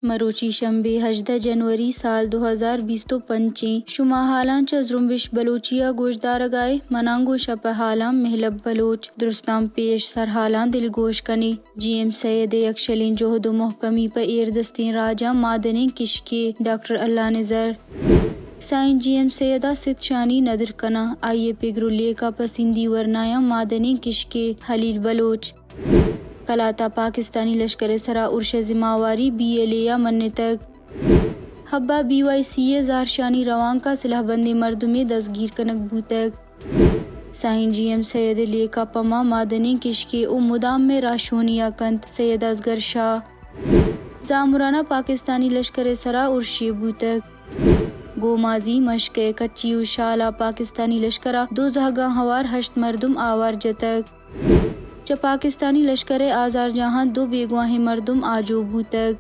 मरोची शंबे 18 जनवरी साल 2025 शुमा हालां चजरुमविश बलोचिया गोशदारगाए मनांगो शप हालां महलब बलोच दुरुस्तां पेश सर हालां दिलगोश कने GM सैयद अक्षलिन जोहदो मोहकमी पर एरदस्तीन राजा मादने किशके डॉक्टर अल्लाह नजर साइन GM सैयदा सित शानी नदर कना आइए पिगरुले का पसिंदी वरनाया मादने किशके हलील बलोच कलाता पाकिस्तानी लश्कर सरा उर्श जिम्मेवारी BLA या मन्ने तक हब्बा BYCA जारशानी रवान का सिलाहबंदी मर्दुमे दसगीर कनक भूतक साहिन GM सैयद ले का पमा मादने किशके ओ मुदाम में राशोनिया कंत सैयद असगर शाह जामुराना पाकिस्तानी लश्कर सरा उर्शे भूतक गोमाजी मशक कच्ची उशाला पाकिस्तानी लश्करा दो जहागा हवार हश्त मर्दुम आवार जतक जब पाकिस्तानी लश्कर आज़ार जहां दो बेगवाहे मर्दुम आजो भूतक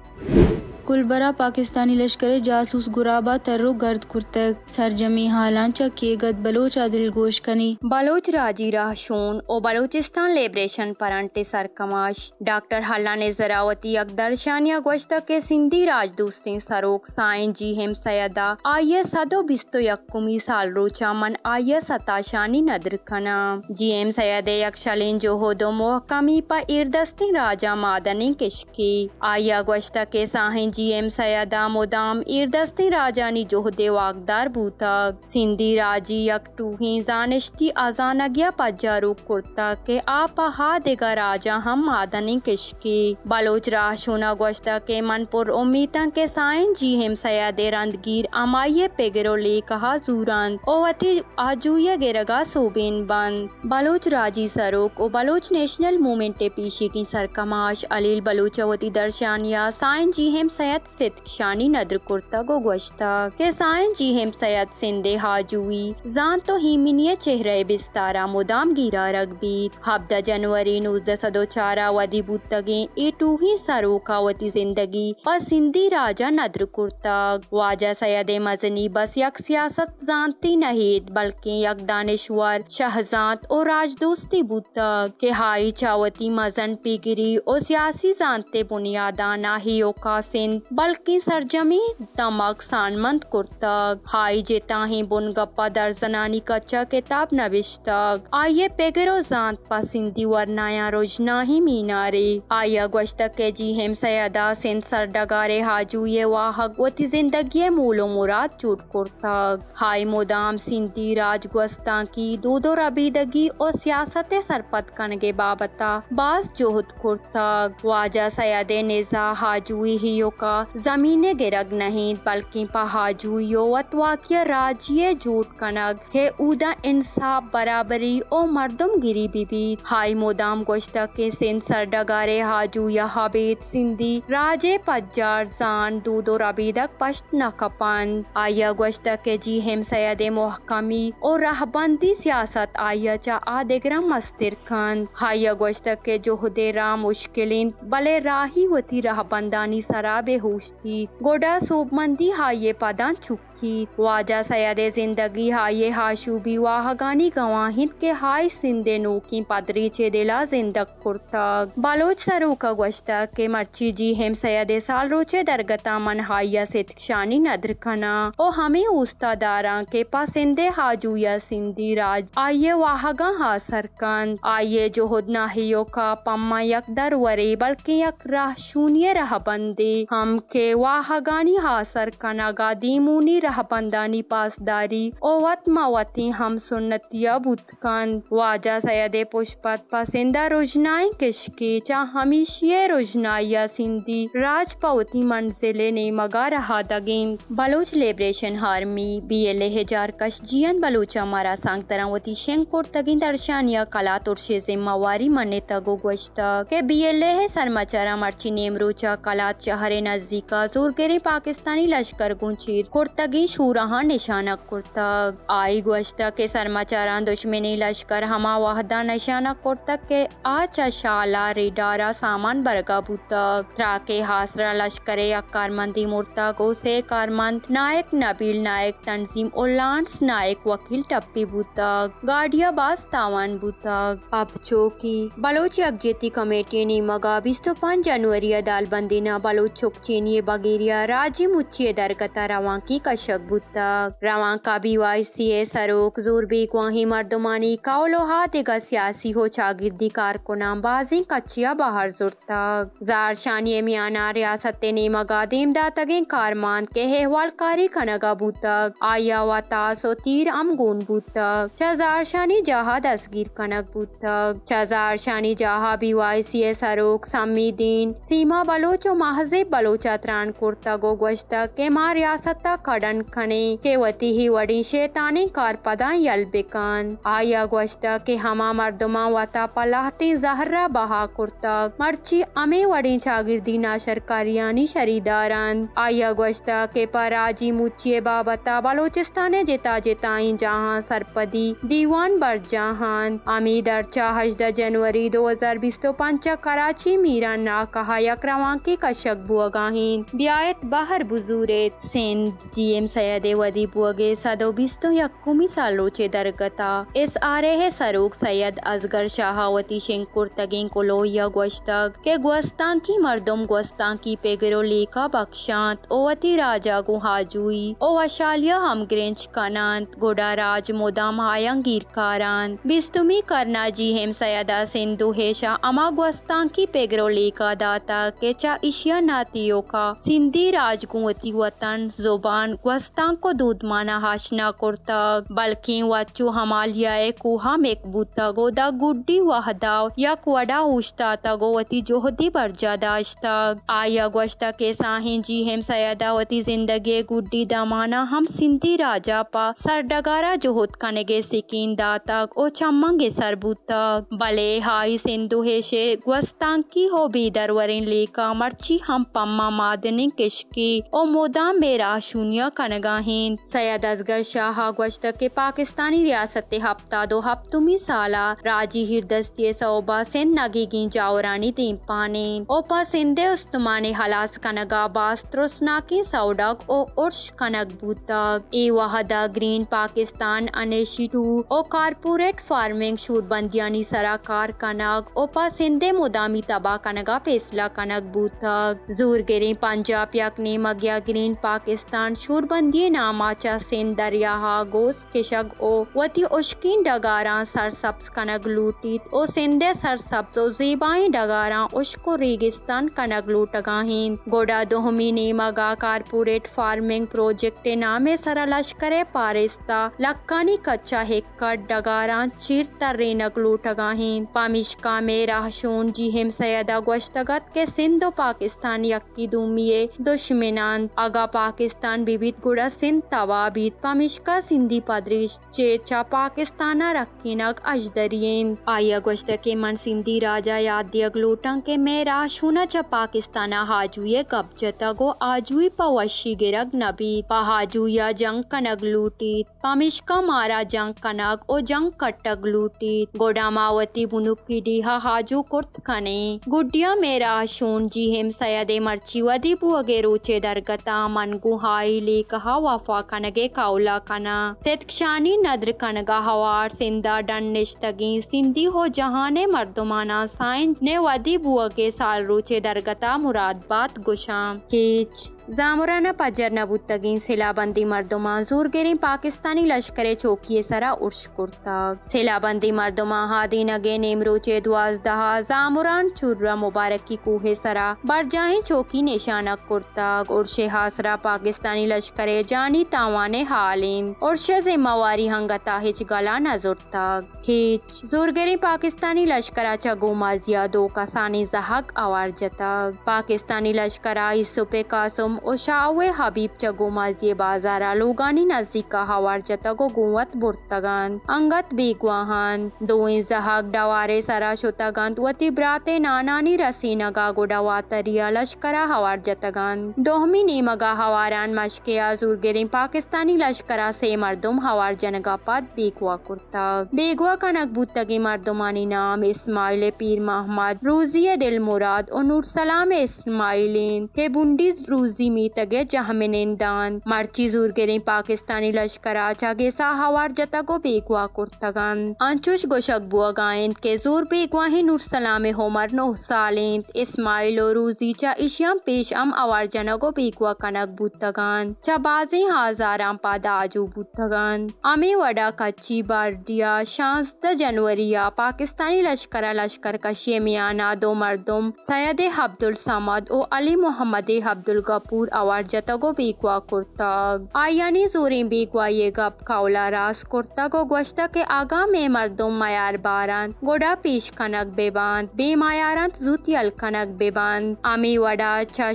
कुलबरा पाकिस्तानी लश्कर जासूस गुराबा तर्रो गर्द कुर्तक सरजमी हालांचा के गद बलोच आदिल गोश कने बलोच राजी राहशून ओ बलोचिस्तान लिबरेशन परंटे सरकमाश डॉक्टर हल्ला ने जरावती अकदर शानिया गोश्ता के सिंधी राजदूस्ती सरोक साइन GM सैयदा आये सदो बिस्तो यक्कुमी साल रोचा मन आये सताशानी नदर खना GM सैयदे यक्षलिन जो हो दो मोहकमी पर इर्दस्ती राजा मादनी किशकी आया गोश्ता के साहिन GM सैयदा मुदाम इर्दस्ती राजानी जोहदे वागदार बूतक सिंधी राजी यकटूही जानश्ती अजानगिया पज्जारू कुर्ता के आपा हा देगा राजा हम मादनी किशकी बलोच राशुना गोश्ता के मनपुर उम्मीता के साइन GM सैयदे रंदगीर अमाये पेगरो ले कहा जूरान ओवती आजुये गिरगा सोबेन बन बलोच राजी सरोक ओ बलोच नेशनल मूवमेंट पीशी की सरकमाश अलील बलोचवती दर्शानिया साइन GM सैयद सित शानी नदर कुर्ता गो गोश्ता के साइन GM सैयद सिंधे हाजुई जान तो हीमिनिय चेहरे बिस्तारा मुदाम गिरा रगबीत 17 जनवरी 1904 वदी बुतगे एटू ही सरोकावती जिंदगी और सिंधी राजा नदर कुर्ता वाजा सैयद मजनी बस यक सियासत जानती नहीं बल्कि यक दानिश्वर शहजाद और राजदोस्ती बुतक के हाई चावती मजन पिगरी और सियासी जानते बुनियादा नाही का सिंध बल्कि सरजमी दमक सानमंद कुर्तक हाई जेता ही बुन गप्पा दर्जनानी कच्चा किताब नविश्तक आइए पेगरो जांत पा सिंधी वरनाया रोजना ही मीनारे आया गोश्तक के GM सैयदा सिंध सरडगारे हाजू ये वाहक वती जिंदगी मूलो मुराद चूट कुर्तक हाई मुदाम सिंधी राज गोस्ता की दो रबीदगी और सियासत सरपत कनगे बाबता बास जोहद कुर्तक वाजा सैयदे निजा हाजुई हियो का जमीने गिरग नहीं बल्कि पहाजुयो वतवाकिया राजिये जूट कनग के उदा इंसाफ बराबरी ओ मर्दम गिरी बीबी हाई मुदाम गोश्ता के सिंध सरडगारे हाजू या हबीत सिंधी राजे पज्जार जान दो रबीदक पश्त नकपन आया गोश्ता के GM सैयद मोहकमी और रहबंदी सियासत आया चा आदेग्रा मस्तिर खान हाया गोश्ता के जोहदे रा मुश्किलिन बले राही वती रहबंदानी सराबे होशती गोडा सोबमंदी हाये पदान चुक्की वाजा सैयदे जिंदगी हाये हाशूबी वाहगानी गवाहिद के हाय सिंधे नोकी पदरी चे दिला जिंदक कुर्तक बलोच सरू का गोश्ता के मर्ची GM सैयदे साल रोचे दरगता मन हाया सित शानी नदर खना ओ हमें उस्तादारा के पासिंदे हाजूया सिंधी राज आये वाहगा हासर कन आये जोहद नाहियो का पम्मा यक दर वरे बल्कि यक राह शून्य रह बंदे हम के वाहगानी हासर कनागा दीमूनी रहबंदानी पासदारी ओ वतमावती हम सुन्नतिया बुतकन वाजा सैयदे पुष्पत पसिंदा रोजनाई किशके चा हमीशिये रोजनाइया सिंधी राजपवती मंजिले ने मगा रहा दगें बलोच लिबरेशन आर्मी BLA हजार कश जियन बलोचा मारा सांग तरावती शेंकोर तगिन दर्शानिया कला तुर्शे जिम्मेवारी मने तगो गोश्ता के BLA है सरमाचारा मर्ची नेमरोचा कला चहरे नजदीका जोरगेरे पाकिस्तानी लश्कर गुंचीर कुर्तगी शूरहा निशाना कुर्तक आई गोश्ता के सरमाचारान दुश्मनी लश्कर हमा वहदा निशाना कुर्तक के आचा शाला रेडारा सामान बरगा बुतक त्राके हासरा लश्करे अकारमंदी मुर्तगो से कारमंद नायक नबील नायक तंजीम उल्लांस नायक वकील टप्पी बुतक गाड़िया बास तावान बुतक अब चौकी बलोच यकजहती कमेटी नी मगा 25 जनवरी दालबंदी ना बलोच चीनी बगेरिया राजी मुच्चे दरगता रवां की कशक बुतक रवां का BYCA सरोक जोर बेगवाही मर्दमानी काउलोहा दिगा सियासी हो चागिर्दी कारकुनां बाजी कच्चिया बाहर जुर्तक जार शानिये मियाना रियासत ने मगा देमदा तगे कारमान के हेवालकारी कनगा बुतक आया व तासो तीर अमगुन बुतक चजार शानी जहा दसगीर कनक बुतक चजार शानी जहा BYCA सरोक समीदीन सीमा बलोचो महजे बलोचा त्राण कुर्ता गो गोश्ता के मां रियासता कडन खने के वती ही वडी शैतानी कार पदा यल बेकान आया गोश्ता के हमा मर्दमा वता पलाहती जहरा बहा कुर्ता मर्ची अमे वडी चागिर्दी नाशर कारियानी शरीदारान आया गोश्ता के पराजी मुच्चे बाबता बलोचिस्तान जिता जिताई जहां सरपदी दीवान बर जहान अमी दरचा 18 जनवरी 2025 कराची मीरा ना कहा यकरवां की कशक बुआगाहीन बियायत बाहर बुजुरेत सिंध GM सैयदे वदी बुआगे सदो बिस्तो यक्कुमी सालोचे दरगता इस आरे है सरूक सैयद असगर शाहावती शेंकुर तगिन कोलोया गोश्तक के गोस्तां की मर्दम गोस्तां की पेगरो लेका बख्शांत ओवती राजा गुहाजुई ओ वशालिया हम ग्रेंच कनांत गोडा राज मोदाम हायंगीर कारान बिस्तुमी करना जी हेम सैयदा सिंधु हेशा अमा गोस्तां की पेगरो लेका दाता के चा इशिया नातियों का सिंधी राजकुवती वतन जुबान गोस्तां को दूध माना हाशना कुर्ता बल्कि वच्चू हमालियाए कुहा मेकबूता गोदा गुड्डी वहदाव यक वडा उश्ता तगोवती जोहदी बरजा दाश्ता आया गोश्ता के साहिं जी हेम सैयदावती जिंदगी गुड्डी दमाना हम सिंधी राजा पा सरडगारा जोहद कनेगे सिकीन दातक ओ चम्मंगे सरबूतक बले हाई सिंधु हेशे गोस्तां की हो बीदरवरिन लेका मर्ची हम पम्मा मादनी किशकी ओ मोदाम मेरा शून्य कनगाहीन सैयद असगर शाह गोश्त के पाकिस्तानी रियासत हफ्ता दो हफ्तुमी साला राजी हिरदस्ती सौबा सिंध नगीगी जावरानी दीम पाने ओपा सिंधे उस्तमाने हलास कनगा बास त्रुसनाकी सौडक ओ उर्श कनक बूतक ए वहदा ग्रीन पाकिस्तान अनेशिटू ओ कारपोरेट फार्मिंग शूरबंदियानी सराकार कनक ओपा सिंधे मुदामी तबा कनगा फैसला कनक बूतक जूरगिरी पंजाब यकनी मगिया ग्रीन पाकिस्तान शूरबंदी नामाचा सिंध दरियाहा गोस किशक ओ वती उश्किन डगारा सरसब्स कनक लूटीत ओ सिंधे सरसब्स ओ ज़ेबाई डगारा उश्को रेगिस्तान कनक लूटगाहीन गोडा दोहमी ने मगा कारपोरेट फार्मिंग प्रोजेक्ट नामे सरा लश्करे पारिस्ता लक्कानी कच्चा हेक्कर डगारा चीर तर्रेनक लूटगाहीन पामिशका में राहशून जी हिम सैयदा गोश्तगत के सिंध पाकिस्तान यक्की दूमिये दुश्मनान अगा पाकिस्तान बिबित गुड़ा सिंध तवाबीत पामिशका सिंधी पदरिश चेचा पाकिस्ताना रक्कीनक अजदरियन आया गोश्त के मन सिंधी राजा यादियग लूटंग के में राहशूना च पाकिस्ताना हाजुये कब्जता गो आजुई पवशी गिरग नबी पहाजुया जंग कनग लूटीत पामिशका मारा जंग कनग ओ जंग कट्टग लूटीत गोडामावती बुनुक की डीहा हाजू कुर्त कने गुड्डिया मेरा शून जी हेम सैयदे मर्ची वदी बुअगे रोचे दरगता मन गुहाई ले कहा वफा कनगे काउला कना सेतक्षानी नद्र कनगा हवार सिंदा डन निश्तगी सिंधी हो जहाने मर्दुमाना साइन ने वदी बुअगे साल रोचे दरगता मुरादबाद गुशाम केच जामुराना पजर नबुतगी सिलाबंदी मर्दुमा जूरगिरी पाकिस्तानी लश्करे चौकीए सरा उर्श कुर्तक सिलाबंदी मर्दुमा हादी नगे नेमरोचे 12 जामुरान चुर्रा मुबारक की कोहे सरा बरजाही चौकी निशानक कुर्तक उर्शे हासरा पाकिस्तानी लश्करे जानी तावाने हालिम उर्शे जिम्मेवारी हंगता हिच गला नजुर्तक खींच जूरगिरी पाकिस्तानी लश्कराचा गोमाजिया दो कसानी जहक आवार जतक पाकिस्तानी लश्करा इसुपे कासुम ओशावे हबीब चगो माजिए बाजारा लोगानी नजदीका हवार जतगो गुवत बुर्तगान अंगत बेगवाहान दोई जहाग डवारे सरा शोतगान वती ब्राते नानानी रसीनगा गोडवा तरिया लश्करा हवार जतगान दोहमी नेमगा हवारान मशकिया जूरगिरी पाकिस्तानी लश्करा से मर्दुम हवार जनगा पद बेगवा कुर्ता बेगवा कनक बुतगी मर्दुमानी नाम इस्माइल पीर मोहम्मद रूजिये दिल मुराद और नूर सलाम इस्माइलिन के बुंडीज रूजी मी तगे जहमिनेंदान मर्ची जुरगेरी पाकिस्तानी लश्कराचा गेसा हवार जतगो बेगवा कुर्तगन अंचुश गोशक बुआ गायंद के जोर बेगवा ही नुरसलाम होमर 9 सालेंत इस्माइल और रूजीचा इशियम पेश आवार जनगो बेगवा कनक बुतगन चा बाजी हजाराम पादा आजू बुतगन अमी वडा कच्ची बारडिया 16 जनवरिया पाकिस्तानी लश्कर कशी मियाना दो मर्दुम सैयद अब्दुल समद ओ अली मोहम्मद अब्दुल गफूर आवार जतगो बेगवा कुर्तग आयानी जोरी बेगवा ये गप काउला रास कुर्तगो गोश्ता के आगा में मर्दुम मयार बारान गोडा पेश कनक बेबान बेमायारंत जुतियल कनक बेबान अमी वडा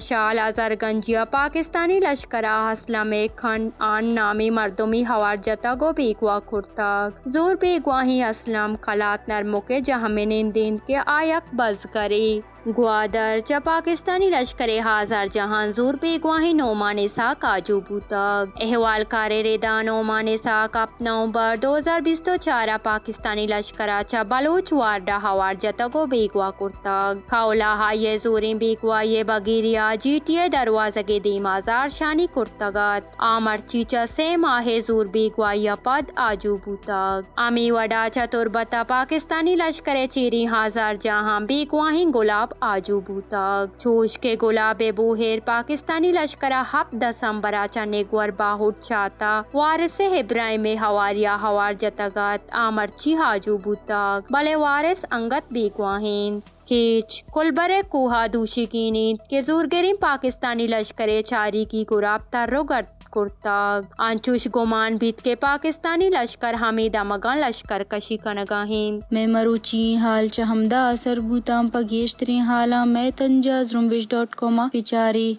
शाल अजरगंजिया पाकिस्तानी लश्करा हसला में खंड आन नामी मर्दुमी हवार जतगो बेगवा कुर्तग जोर बेगवा ही असलम कलात नरमो के जहमिन दिन के आयक बज करे ग्वादर च पाकिस्तानी लश्करे हाजार जहां जोर बेगवाही नोमाने सा काजू बूतग अहवाल कारे रेदा नोमाने सा कप नवंबर 2020 तो चारा पाकिस्तानी लश्कराचा बलोच वारडा हवार जतगो बेगवा कुर्तग खाउला हाये जोरी बेगवा ये बगीरिया जीटीए दरवाजगे दीमाजार शानी कुर्तगत आमरचीचा से माहे जोर बेगवा या पद आजू बूतग आमी वडा चतुर्बता पाकिस्तानी लश्करे चेरी हाजार जहां बेगवाही गुलाब आजू बूतग जोश के गुलाबे बोहेर पाकिस्तानी लश्करा 7 दिसंबराचा नेगवर बाहुट चाता वारिस इब्राहिम हवारिया हवार जतगत आमरची हाजू बूतग बले वारिस अंगत बेगवाहीन केच कुलबरे कोहा दूशी की नींद के जोरगेरी पाकिस्तानी लश्करे चारी की गुराब तर्रोगत कुर्तग अंचुश गुमान बीत के पाकिस्तानी लश्कर हमीदा मगन लश्कर कशी कनगाहीन मैं मरुची हाल चहमदा असर बूताम पगेश्तरी हाला मैं तंजा zrumbish.com विचारी